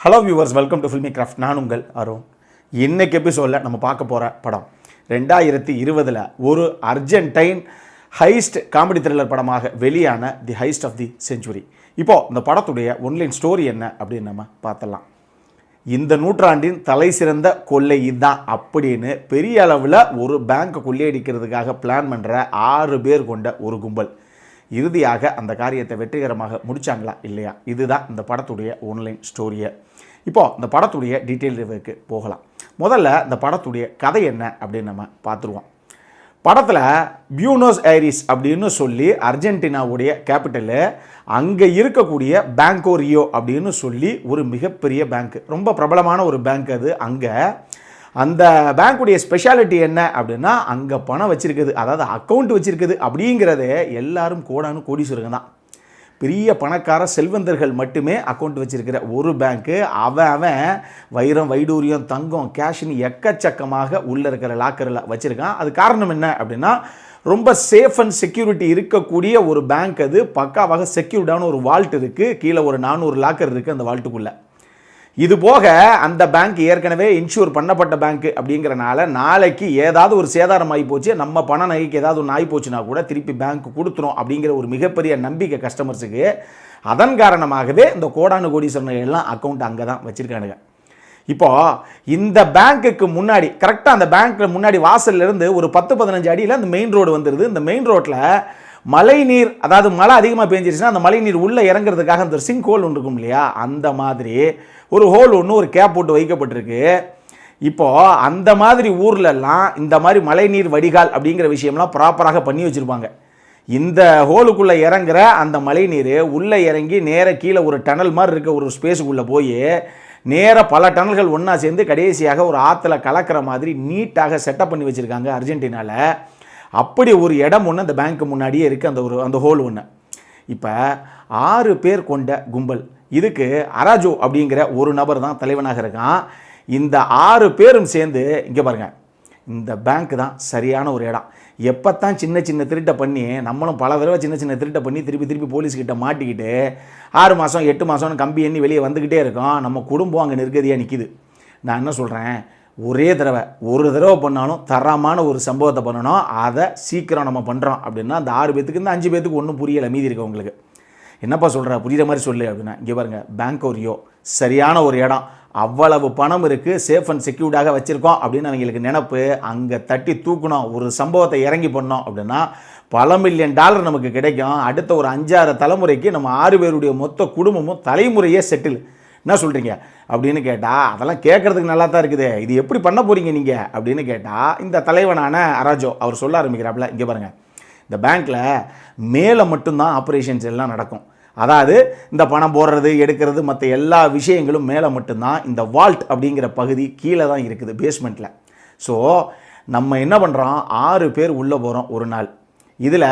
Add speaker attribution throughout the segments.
Speaker 1: Hello viewers, welcome to filmi craft. நான் உங்கள் அருண். இன்னைக்கு எபிசோடில் நம்ம பார்க்க போகிற படம் 2020 ஒரு அர்ஜென்டைன் ஹைஸ்ட் காமெடி த்ரில்லர் படமாக வெளியான தி ஹைஸ்ட் ஆஃப் தி செஞ்சுரி. இப்போது இந்த படத்துடைய ஒன்லைன் ஸ்டோரி என்ன அப்படின்னு நம்ம பார்த்தலாம். இந்த நூற்றாண்டின் தலை சிறந்த கொள்ளை இதுதான் அப்படின்னு பெரிய அளவில் ஒரு பேங்க்கை கொள்ளையடிக்கிறதுக்காக பிளான் பண்ணுற 6 பேர் கொண்ட ஒரு கும்பல் இறுதியாக அந்த காரியத்தை வெற்றிகரமாக முடித்தாங்களா இல்லையா? இதுதான் இந்த படத்துடைய ஒன்லைன் ஸ்டோரியை. இப்போது இந்த படத்துடைய டீட்டெயில் ரிவ்யூக்கு போகலாம். முதல்ல இந்த படத்துடைய கதை என்ன அப்படின்னு நம்ம பார்த்துருவோம். படத்தில் பியூனோஸ் ஐரிஸ் அப்படின்னு சொல்லி அர்ஜென்டினாவுடைய கேபிட்டலு, அங்கே இருக்கக்கூடிய பேங்கோ ரியோ அப்படின்னு சொல்லி ஒரு மிகப்பெரிய பேங்க், ரொம்ப பிரபலமான ஒரு பேங்க் அது. அங்கே அந்த பேங்க்குடைய ஸ்பெஷாலிட்டி என்ன அப்படின்னா, அங்கே பணம் வச்சுருக்குது, அதாவது அக்கௌண்ட் வச்சுருக்குது அப்படிங்கிறதே எல்லாரும் கோடானு கோடீஸ்வரங்க தான். பெரிய பணக்கார செல்வந்தர்கள் மட்டுமே அக்கௌண்ட் வச்சுருக்கிற ஒரு பேங்க்கு. அவன் வைரம், வைடூரியம், தங்கம், கேஷ்னு எக்கச்சக்கமாக உள்ளே இருக்கிற லாக்கரில் வச்சுருக்கான். அது காரணம் என்ன அப்படின்னா, ரொம்ப சேஃப் அண்ட் செக்யூரிட்டி இருக்கக்கூடிய ஒரு பேங்க் அது. பக்காவாக செக்யூர்டான ஒரு வால்ட் இருக்குது, கீழே ஒரு 400 லாக்கர் இருக்குது அந்த வால்ட்டுக்குள்ளே. இது போக அந்த பேங்க் ஏற்கனவே இன்சூர் பண்ணப்பட்ட பேங்க் அப்படிங்கிறனால நாளைக்கு ஏதாவது ஒரு சேதாரம் ஆகி போச்சு, நம்ம பண நகைக்கு ஏதாவது ஒன்று ஆகி போச்சுன்னா கூட திருப்பி பேங்க் கொடுத்துரும் அப்படிங்கிற ஒரு மிகப்பெரிய நம்பிக்கை கஸ்டமர்ஸுக்கு. அதன் காரணமாகவே இந்த கோடானு கோடீஸ்வரன் எல்லாம் அக்கௌண்ட் அங்கே தான் வச்சுருக்கானுங்க. இப்போது இந்த பேங்க்குக்கு முன்னாடி கரெக்டாக அந்த பேங்க்கு முன்னாடி வாசல்லேருந்து ஒரு 10-15 அடியில் அந்த மெயின் ரோடு வந்துடுது. இந்த மெயின் ரோட்டில் மழை நீர், அதாவது மழை அதிகமாக பெஞ்சிருச்சுன்னா அந்த மழை நீர் உள்ளே இறங்குறதுக்காக அந்த சிங்க் ஹோல் ஒன்று இருக்கும் இல்லையா, அந்த மாதிரி ஒரு ஹோல் ஒன்று ஒரு கேப் போட்டு வைக்கப்பட்டிருக்கு. இப்போது அந்த மாதிரி ஊர்லெல்லாம் இந்த மாதிரி மழை நீர் வடிகால் அப்படிங்கிற விஷயம்லாம் ப்ராப்பராக பண்ணி வச்சுருப்பாங்க. இந்த ஹோலுக்குள்ளே இறங்குற அந்த மழை நீர் உள்ளே இறங்கி நேர கீழே ஒரு டனல் மாதிரி இருக்க ஒரு ஸ்பேஸுக்குள்ளே போய் நேர பல டனல்கள் ஒன்றா சேர்ந்து கடைசியாக ஒரு ஆற்றுல கலக்கிற மாதிரி நீட்டாக செட்டப் பண்ணி வச்சுருக்காங்க அர்ஜென்டினாவில். அப்படி ஒரு இடம் ஒன்று அந்த பேங்க்கு முன்னாடியே இருக்குது, அந்த ஹோல் ஒன்று. இப்போ 6 பேர் கொண்ட கும்பல். இதுக்கு அராஜோ அப்படிங்கிற ஒரு நபர் தான் தலைவனாக இருக்கான். இந்த 6 பேரும் சேர்ந்து இங்கே பாருங்கள், இந்த பேங்க் தான் சரியான ஒரு இடம். எப்போத்தான் சின்ன சின்ன திருட்டை பண்ணி, நம்மளும் பல தடவை சின்ன சின்ன திருட்டை பண்ணி திருப்பி போலீஸ்கிட்ட மாட்டிக்கிட்டு 6 மாதம் 8 மாதம்னு கம்பி எண்ணி வெளியே வந்துக்கிட்டே இருக்கோம். நம்ம குடும்பம் அங்கே நிர்கதியாக நிற்கிது. நான் என்ன சொல்கிறேன், ஒரு தடவை பண்ணாலும் தரமான ஒரு சம்பவத்தை பண்ணணும். அதை சீக்கிரம் நம்ம பண்ணுறோம் அப்படின்னா அந்த 6 பேத்துக்கு இந்த 5 பேத்துக்கு ஒன்றும் புரியலை, மீதி இருக்க உங்களுக்கு என்னப்பா சொல்கிற, புரிகிற மாதிரி சொல்லு அப்படின்னா, இங்கே பாருங்கள், பேங்கோ ரியோ சரியான ஒரு இடம், அவ்வளவு பணம் இருக்குது, சேஃப் அண்ட் செக்யூர்டாக வச்சுருக்கோம் அப்படின்னு அவங்களுக்கு நினப்பு. அங்கே தட்டி தூக்கணும், ஒரு சம்பவத்தை இறங்கி பண்ணோம் அப்படின்னா பல மில்லியன் டாலர் நமக்கு கிடைக்கும். அடுத்த ஒரு 5-6 தலைமுறைக்கு நம்ம 6 பேருடைய மொத்த குடும்பமும் தலைமுறையே செட்டில். என்ன சொல்கிறீங்க அப்படின்னு கேட்டால், அதெல்லாம் கேட்குறதுக்கு நல்லா தான் இருக்குது, இது எப்படி பண்ண போகிறீங்க நீங்கள் அப்படின்னு கேட்டால், இந்த தலைவனான அராஜோ அவர் சொல்ல ஆரம்பிக்கிறாப்புல, இங்கே பாருங்கள், இந்த பேங்க்கில் மேலே மட்டும்தான் ஆப்ரேஷன்ஸ் எல்லாம் நடக்கும். அதாவது இந்த பணம் போடுறது, எடுக்கிறது, மற்ற எல்லா விஷயங்களும் மேலே மட்டும்தான். இந்த வால்ட் அப்படிங்கிற பகுதி கீழே தான் இருக்குது, பேஸ்மெண்ட்டில். ஸோ நம்ம என்ன பண்ணுறோம், 6 பேர் உள்ளே போகிறோம் ஒரு நாள். இதில்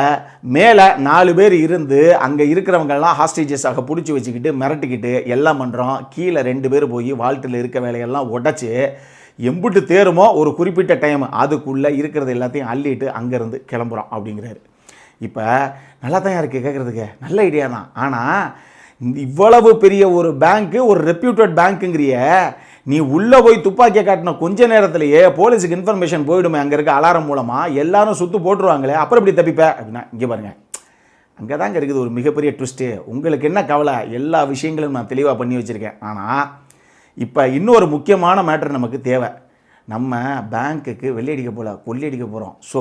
Speaker 1: மேலே 4 பேர் இருந்து அங்கே இருக்கிறவங்கெல்லாம் ஹாஸ்டேஜஸாக பிடிச்சி வச்சுக்கிட்டு மிரட்டிக்கிட்டு எல்லாம் பண்ணுறோம். கீழே 2 பேர் போய் வால்ட்டில் இருக்க வேலையெல்லாம் உடச்சி எம்புட்டு தேருமோ ஒரு குறிப்பிட்ட டைம் அதுக்குள்ளே இருக்கிறது எல்லாத்தையும் அள்ளிட்டு அங்கேருந்து கிளம்புறோம் அப்படிங்கிறாரு. இப்போ நல்லா தான் இருக்குது கேட்குறதுக்கு, நல்ல ஐடியா தான். ஆனால் இவ்வளவு பெரிய ஒரு பேங்க்கு, ஒரு ரெப்யூட்டட் பேங்க்குங்கிறிய, நீ உள்ளே போய் துப்பாக்கியை காட்டின கொஞ்ச நேரத்திலேயே போலீஸுக்கு இன்ஃபர்மேஷன் போயிடுமே, அங்கே இருக்க அலாரம் மூலமாக எல்லாரும் சுற்று போட்டுருவாங்களே, அப்புறம் இப்படி தப்பிப்ப அப்படின்னா, இங்கே பாருங்கள், அங்கே தாங்க இருக்குது ஒரு மிகப்பெரிய ட்விஸ்ட்டு. உங்களுக்கு என்ன கவலை, எல்லா விஷயங்களும் நான் தெளிவாக பண்ணி வச்சுருக்கேன். ஆனால் இப்போ இன்னொரு முக்கியமான மேட்டர் நமக்கு தேவை. நம்ம பேங்க்குக்கு வெள்ளையடிக்க போல கொள்ளையடிக்க போகிறோம். ஸோ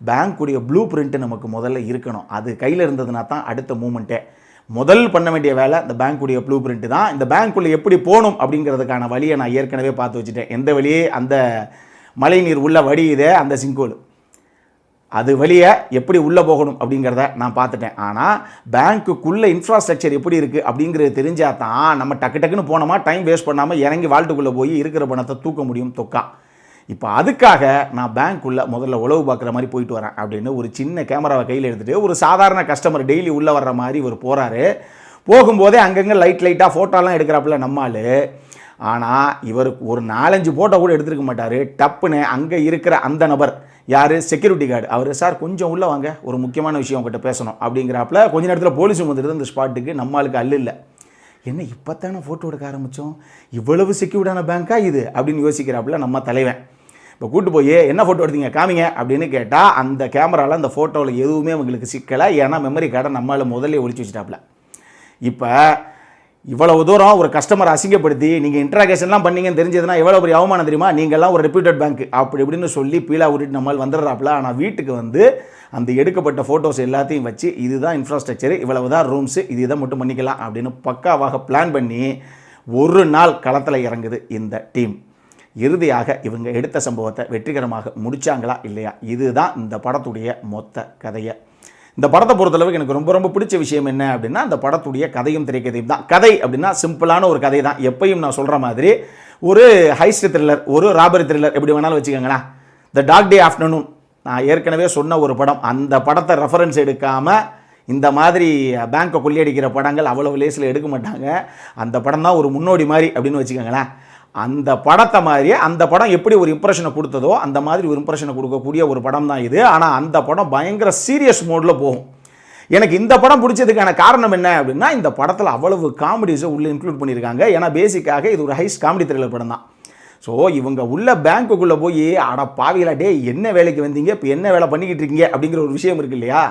Speaker 1: பேங்க்குடைய ப்ளூ பிரிண்ட்டு நமக்கு முதல்ல இருக்கணும். அது கையில் இருந்ததுனா தான் அடுத்த மூமெண்ட்டே. முதல் பண்ண வேண்டிய வேலை இந்த பேங்க்குடைய ப்ளூ பிரிண்ட்டு தான். இந்த பேங்க்குள்ளே எப்படி போகணும் அப்படிங்கிறதுக்கான வழியை நான் ஏற்கனவே பார்த்து வச்சுட்டேன். எந்த வழியே அந்த மழை நீர் உள்ள வடியுதே அந்த சிங்கோல், அது வழியை எப்படி உள்ளே போகணும் அப்படிங்கிறத நான் பார்த்துட்டேன். ஆனால் பேங்க்குள்ளே இன்ஃப்ராஸ்ட்ரக்சர் எப்படி இருக்குது அப்படிங்கிறது தெரிஞ்சால் தான் நம்ம டக்குன்னு போனோமா, டைம் வேஸ்ட் பண்ணாமல் இறங்கி வால்ட்டுக்குள்ளே போய் இருக்கிற பணத்தை தூக்க முடியும் தொக்கா. இப்போ அதுக்காக நான் பேங்க்குள்ளே முதல்ல உளவு பார்க்குற மாதிரி போயிட்டு வரேன் அப்படின்னு ஒரு சின்ன கேமராவை கையில் எடுத்துகிட்டு ஒரு சாதாரண கஸ்டமர் டெய்லி உள்ளே வர்ற மாதிரி இவர் போகிறாரு. போகும்போதே அங்கங்கே லைட்டாக ஃபோட்டோலாம் எடுக்கிறாப்புல நம்மால். ஆனால் இவருக்கு ஒரு 4-5 ஃபோட்டோ கூட எடுத்துருக்க மாட்டார். டப்புன்னு அங்கே இருக்கிற அந்த நபர் யார், செக்யூரிட்டி கார்டு, அவர் சார் கொஞ்சம் உள்ளே வாங்க, ஒரு முக்கியமான விஷயம் உங்கள்கிட்ட பேசணும் அப்படிங்கிறாப்புல. கொஞ்ச நேரத்தில் போலீஸும் வந்துடுது அந்த ஸ்பாட்டுக்கு. நம்மளுக்கு அல்ல இல்லை, என்ன இப்போத்தானே ஃபோட்டோ எடுக்க ஆரம்பித்தோம், இவ்வளவு செக்யூர்டான பேங்க்கா இது அப்படின்னு யோசிக்கிறாப்புல நம்ம தலைவன். இப்போ கூட்டு போய் என்ன ஃபோட்டோ எடுத்தீங்க காமிங்க அப்படின்னு கேட்டால் அந்த கேமராவில் அந்த ஃபோட்டோவில் எதுவுமே அவங்களுக்கு சிக்கலை. ஏன்னா மெமரி கார்டை நம்மளால் முதல்ல ஒழிச்சு வச்சுட்டாப்புல. இப்போ இவ்வளவு தூரம் ஒரு கஸ்டமரை அசிங்கப்படுத்தி நீங்கள் இன்ட்ராகேஷன்லாம் பண்ணீங்கன்னு தெரிஞ்சதுன்னா எவ்வளோ பெரிய அவமானம் தெரியுமா, நீங்கள்லாம் ஒரு ரெப்யூட்டட் பேங்க் அப்படி இப்படின்னு சொல்லி பீலா விட்டுட்டு நம்மளால் வந்துடுறாப்புல. ஆனால் வீட்டுக்கு வந்து அந்த எடுக்கப்பட்ட ஃபோட்டோஸ் எல்லாத்தையும் வச்சு இதுதான் இன்ஃப்ராஸ்ட்ரக்சரு, இவ்வளவு தான் ரூம்ஸு, இது இதை மட்டும் பண்ணிக்கலாம் அப்படின்னு பக்காவாக பிளான் பண்ணி ஒரு நாள் களத்தில் இறங்குது இந்த டீம். இறுதியாக இவங்க எடுத்த சம்பவத்தை வெற்றிகரமாக முடித்தாங்களா இல்லையா, இதுதான் இந்த படத்துடைய மொத்த கதையை. இந்த படத்தை பொறுத்தளவுக்கு எனக்கு ரொம்ப ரொம்ப பிடிச்ச விஷயம் என்ன அப்படின்னா, அந்த படத்துடைய கதையும் திரைக்கதையும் தான். கதை அப்படின்னா சிம்பிளான ஒரு கதை தான். எப்பயும் நான் சொல்கிற மாதிரி ஒரு ஹைஸ்ட் த்ரில்லர், ஒரு ராபரி த்ரில்லர் எப்படி வேணாலும் வச்சுக்கோங்களேன். த டார்க் டே ஆஃப்டர்நூன் நான் ஏற்கனவே சொன்ன ஒரு படம். அந்த படத்தை ரெஃபரன்ஸ் எடுக்காமல் இந்த மாதிரி பேங்கை கொள்ளையடிக்கிற படங்கள் அவ்வளவு லேஸில் எடுக்க மாட்டாங்க. அந்த படம் தான் ஒரு முன்னோடி மாதிரி அப்படின்னு வச்சுக்கோங்களேன். அந்த படத்தை மாதிரியே அந்த படம் எப்படி ஒரு இம்ப்ரெஷனை கொடுத்ததோ அந்த மாதிரி ஒரு இம்ப்ரெஷனை கொடுக்கக்கூடிய ஒரு படம் தான் இது. ஆனால் அந்த படம் பயங்கர சீரியஸ் மோடில் போகும். எனக்கு இந்த படம் பிடிச்சதுக்கான காரணம் என்ன அப்படின்னா, இந்த படத்தில் அவ்வளவு காமெடிஸை உள்ளே இன்க்ளூட் பண்ணியிருக்காங்க. ஏன்னா பேசிக்காக இது ஒரு ஹைஸ்ட் காமெடி த்ரில்லர் படம் தான். ஸோ இவங்க உள்ள பேங்க்குள்ளே போய் அட பாவிகளா டே என்ன வேலைக்கு வந்தீங்க, இப்போ என்ன வேலை பண்ணிக்கிட்டு இருக்கீங்க அப்படிங்கிற ஒரு விஷயம் இருக்குது இல்லையா.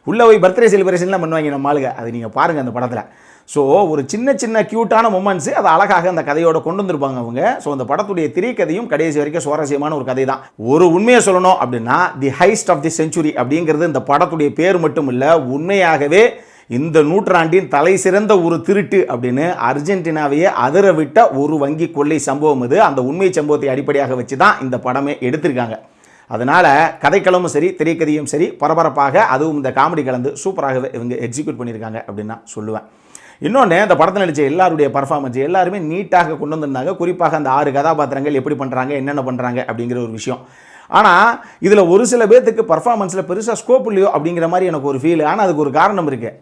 Speaker 1: உள்ளே போய் பர்த்டே செலிப்ரேஷன்லாம் பண்ணுவாங்க நம்ம ஆளுங்க, அது நீங்கள் பாருங்கள் அந்த படத்தில். ஸோ ஒரு சின்ன சின்ன க்யூட்டான மொமெண்ட்ஸு அதை அழகாக அந்த கதையோடு கொண்டு வந்திருப்பாங்க அவங்க. ஸோ அந்த படத்துடைய திரைக்கதையும் கடைசி வரைக்கும் சுவாரஸ்யமான ஒரு கதை தான். ஒரு உண்மையை சொல்லணும் அப்படின்னா, தி ஹைஸ்ட் ஆஃப் தி செஞ்சுரி அப்படிங்கிறது இந்த படத்துடைய பேர் மட்டும் இல்லை, உண்மையாகவே இந்த நூற்றாண்டின் தலை சிறந்த ஒரு திருட்டு அப்படின்னு அர்ஜென்டினாவையே அதிர விட்ட ஒரு வங்கி கொள்ளை சம்பவம் இது. அந்த உண்மை சம்பவத்தை அடிப்படையாக வச்சு தான் இந்த படமே எடுத்திருக்காங்க. அதனால் கதைக்களமும் சரி திரைக்கதையும் சரி பரபரப்பாக, அதுவும் இந்த காமெடி கலந்து சூப்பராகவே இவங்க எக்ஸிக்யூட் பண்ணியிருக்காங்க அப்படின்னு நான் சொல்லுவேன். இன்னொன்று, இந்த படத்தில் நடித்த எல்லாருடைய பர்ஃபார்மன்ஸ் எல்லாருமே நீட்டாக கொண்டு வந்திருந்தாங்க. குறிப்பாக அந்த 6 கதாபாத்திரங்கள் எப்படி பண்ணுறாங்க, என்னென்ன பண்ணுறாங்க அப்படிங்கிற ஒரு விஷயம். ஆனால் இதில் ஒரு சில பேர்த்துக்கு பர்ஃபார்மன்ஸில் பெருசாக ஸ்கோப் இல்லையோ அப்படிங்கிற மாதிரி எனக்கு ஒரு ஃபீல். ஆனால் அதுக்கு ஒரு காரணம் இருக்குது.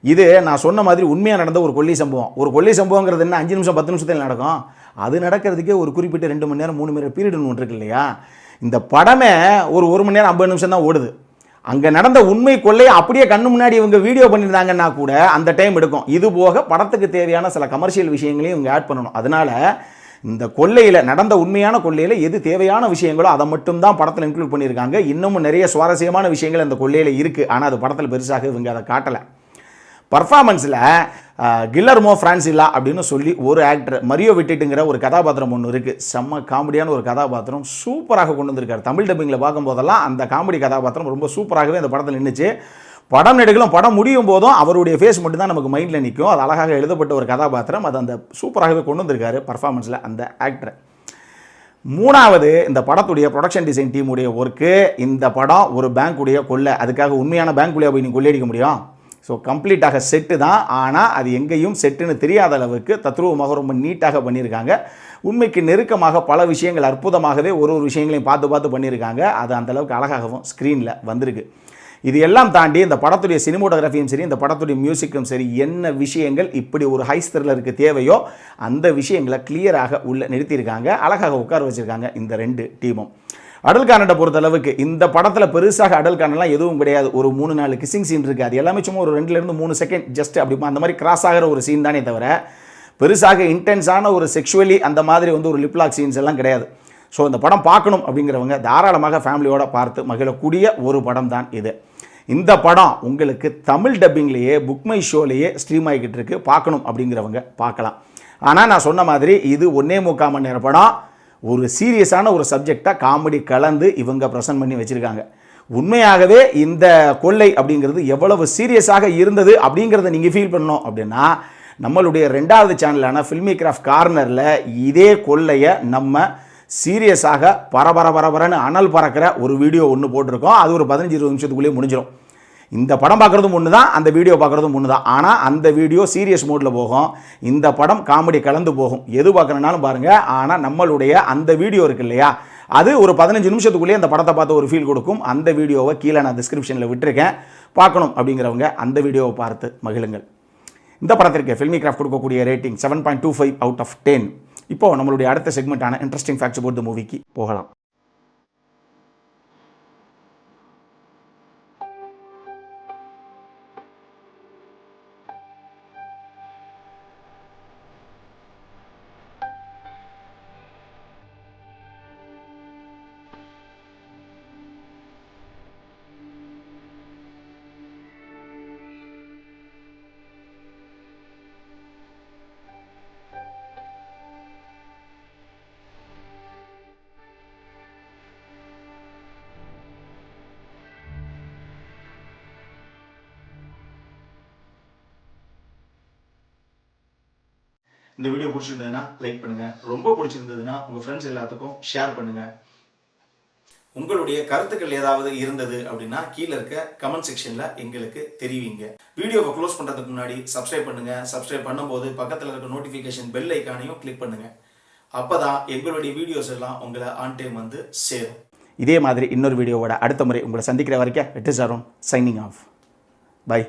Speaker 1: இது நான் சொன்ன மாதிரி உண்மையாக நடந்த ஒரு கொள்ளை சம்பவம். ஒரு கொள்ளை சம்பவங்கிறது என்ன 5 நிமிஷம் 10 நிமிஷத்தில் நடக்கும். அது நடக்கிறதுக்கே ஒரு குறிப்பிட்ட 2 மணி நேரம் 3 மணி நேரம் பீரியட் ஒன்று இருக்கு இல்லையா. இந்த படமே ஒரு 1 மணி நேரம் 50 நிமிஷம் தான் ஓடுது. அங்கே நடந்த உண்மை கொள்ளையை அப்படியே கண்ணு முன்னாடி இவங்க வீடியோ பண்ணியிருந்தாங்கன்னா கூட அந்த டைம் எடுக்கும். இது போக படத்துக்கு தேவையான சில கமர்ஷியல் விஷயங்களையும் இவங்க ஆட் பண்ணணும். அதனால் இந்த கொள்ளையில் நடந்த உண்மையான கொள்ளையில் எது தேவையான விஷயங்களோ அதை மட்டும்தான் படத்தில் இன்க்ளூட் பண்ணியிருக்காங்க. இன்னமும் நிறைய சுவாரஸ்யமான விஷயங்கள் அந்த கொள்ளையில் இருக்குது. ஆனால் அது படத்தில் பெருசாக இவங்க அதை காட்டலை. பர்ஃபார்மன்ஸில் கில்லர்மோ ஃப்ரான்சில்லா அப்படின்னு சொல்லி ஒரு ஆக்டர், மரியோ விட்டிட்டுங்கிற ஒரு கதாபாத்திரம் ஒன்று இருக்குது. செம்ம காமெடியான ஒரு கதாபாத்திரம், சூப்பராக கொண்டு வந்திருக்காரு. தமிழ் டப்பிங்கில் பார்க்கும்போதெல்லாம் அந்த காமெடி கதாபாத்திரம் ரொம்ப சூப்பராகவே அந்த படத்தில் நின்றுச்சு. படம் நெடுகளும் படம் முடியும் போதும் அவருடைய ஃபேஸ் மட்டும் தான் நமக்கு மைண்டில் நிற்கும். அது அழகாக எழுதப்பட்ட ஒரு கதாபாத்திரம். அது அந்த சூப்பராகவே கொண்டு வந்திருக்காரு பர்ஃபார்மன்ஸில் அந்த ஆக்டர். மூணாவது, இந்த படத்துடைய ப்ரொடக்ஷன் டிசைன் டீமுடைய ஒர்க்கு. இந்த படம் ஒரு பேங்க்குடைய கொள்ளை, அதுக்காக உண்மையான பேங்க்குள்ளே போய் நீ கொள்ளையடிக்க முடியும். ஸோ கம்ப்ளீட்டாக செட்டு தான். ஆனால் அது எங்கேயும் செட்டுன்னு தெரியாத அளவுக்கு தத்ரூபமாக ரொம்ப நீட்டாக பண்ணியிருக்காங்க. உண்மைக்கு நெருக்கமாக பல விஷயங்கள் அற்புதமாகவே ஒரு விஷயங்களையும் பார்த்து பண்ணியிருக்காங்க. அது அந்தளவுக்கு அழகாகவும் ஸ்க்ரீனில் வந்திருக்கு. இது எல்லாம் தாண்டி இந்த படத்துடைய சினிமோட்டோகிராஃபியும் சரி, இந்த படத்துடைய மியூசிக்கும் சரி, என்ன விஷயங்கள் இப்படி ஒரு ஹை த்ரில்லருக்கு தேவையோ அந்த விஷயங்களை கிளியராக உள்ள நிறுத்தியிருக்காங்க. அழகாக உட்கார வச்சுருக்காங்க இந்த 2 டீமும். அடல் கானண்டை பொறுத்தளவுக்கு இந்த படத்தில் பெருசாக அடல் கானெல்லாம் எதுவும் கிடையாது. ஒரு 3-4 கிசிங் சீன் இருக்குது. அது எல்லாமே சும்மா ஒரு 2-3 செகண்ட் ஜஸ்ட் அப்படி அந்த மாதிரி கிராஸ் ஆகிற ஒரு சீன் தானே தவிர பெருசாக இன்டென்ஸான ஒரு செக்ஷுவலி அந்த மாதிரி ஒரு லிப்லாக் சீன்ஸ் எல்லாம் கிடையாது. ஸோ இந்த படம் பார்க்கணும் அப்படிங்கிறவங்க தாராளமாக ஃபேமிலியோடு பார்த்து மகிழக்கூடிய ஒரு படம் தான் இது. இந்த படம் உங்களுக்கு தமிழ் டப்பிங்லேயே புக்மை ஷோலேயே ஸ்ட்ரீம் ஆகிக்கிட்டு இருக்கு. பார்க்கணும் அப்படிங்கிறவங்க பார்க்கலாம். ஆனால் நான் சொன்ன மாதிரி இது 1.25 மணி நேரம் படம். ஒரு சீரியஸான ஒரு சப்ஜெக்டாக காமெடி கலந்து இவங்க ப்ரெசென்ட் பண்ணி வச்சுருக்காங்க. உண்மையாகவே இந்த கொள்ளை அப்படிங்கிறது எவ்வளவு சீரியஸாக இருந்தது அப்படிங்கிறத நீங்கள் ஃபீல் பண்ணணும் அப்படின்னா, நம்மளுடைய 2வது சேனலான ஃபில்மி கிராஃப்ட் கார்னரில் இதே கொள்ளையை நம்ம சீரியஸாக பரபரன்னு அனல் பறக்கிற ஒரு வீடியோ ஒன்று போட்டிருக்கோம். அது ஒரு 15-20 நிமிஷத்துக்குள்ளேயே முடிஞ்சிடும். இந்த படம் பார்க்குறதும் ஒன்று தான், அந்த வீடியோ பார்க்குறதும் ஒன்று தான். ஆனால் அந்த வீடியோ சீரியஸ் மோடில் போகும், இந்த படம் காமெடி கலந்து போகும். எது பார்க்குறனாலும் பாருங்கள். ஆனால் நம்மளுடைய அந்த வீடியோ இருக்கு இல்லையா, அது ஒரு 15 நிமிஷத்துக்குள்ளேயே அந்த படத்தை பார்த்து ஒரு ஃபீல் கொடுக்கும். அந்த வீடியோவை கீழே நான் டிஸ்கிரிப்ஷனில் விட்டுருக்கேன். பார்க்கணும் அப்படிங்கிறவங்க அந்த வீடியோவை பார்த்து மகிழுங்கள். இந்த படத்திற்கு ஃபில்மி கிராஃப்ட் கொடுக்கக்கூடிய ரேட்டிங் 7.25 அவுட் ஆஃப் 10. இப்போது நம்மளுடைய அடுத்த செக்மெண்ட்டான இன்ட்ரெஸ்டிங் ஃபேக்ட்ஸ் அபவுட் தி மூவிக்கு போகலாம். இந்த வீடியோ பிடிச்சிருந்ததுன்னா லைக் பண்ணுங்கள், ரொம்ப பிடிச்சிருந்ததுன்னா உங்கள் ஃப்ரெண்ட்ஸ் எல்லாத்துக்கும் ஷேர் பண்ணுங்கள். உங்களுடைய கருத்துக்கள் ஏதாவது இருந்தது அப்படின்னா கீழே இருக்க கமெண்ட் செக்ஷனில் எங்களுக்கு தெரிவிங்க. வீடியோவை க்ளோஸ் பண்ணுறதுக்கு முன்னாடி சப்ஸ்கிரைப் பண்ணுங்கள். சப்ஸ்கிரைப் பண்ணும்போது பக்கத்தில் இருக்க நோட்டிஃபிகேஷன் பெல் ஐக்கானையும் கிளிக் பண்ணுங்கள். அப்போ தான் எங்களுடைய வீடியோஸ் எல்லாம் உங்களை ஆன் டைம் வந்து சேரும். இதே மாதிரி இன்னொரு வீடியோவோட அடுத்த முறை உங்களை சந்திக்கிற வரைக்கும் it is Arun signing off. By.